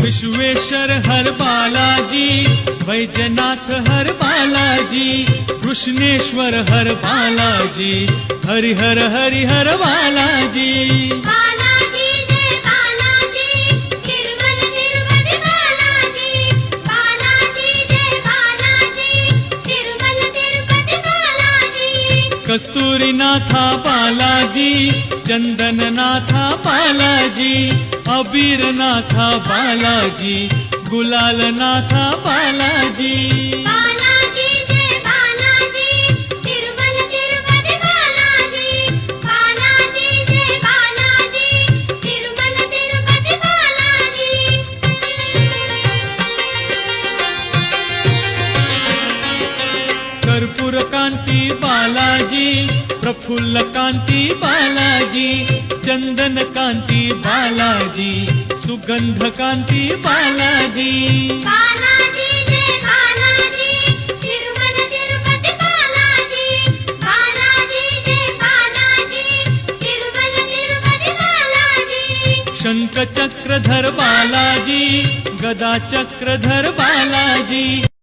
विश्वेश्वर हर बालाजी, वैजनाथ हर बालाजी, कृष्णेश्वर हर बालाजी, हरिहर हरिहर बालाजी। बालाजी जय बालाजी, तिरुमल तिरुपति बालाजी। बालाजी जय बालाजी, तिरुमल तिरुपति बालाजी। कस्तूरीनाथा बालाजी, चंदननाथा बालाजी, अबीरनाथा बालाजी, गुलालनाथा बालाजी। बालाजी जय बालाजी, तिरुमल तिरुपति बालाजी। बालाजी जय बालाजी, तिरुमल तिरुपति बालाजी। कर्पूर कांती बालाजी, प्रफुल्ल कांती बालाजी, चंदन कांती बालाजी, सुगंध कांती बालाजी। बालाजी जय बालाजी, तिरुमल तिरुपति बालाजी। बालाजी जय बालाजी, तिरुमल तिरुपति बालाजी। शंख चक्रधर बालाजी, गदा चक्रधर बालाजी।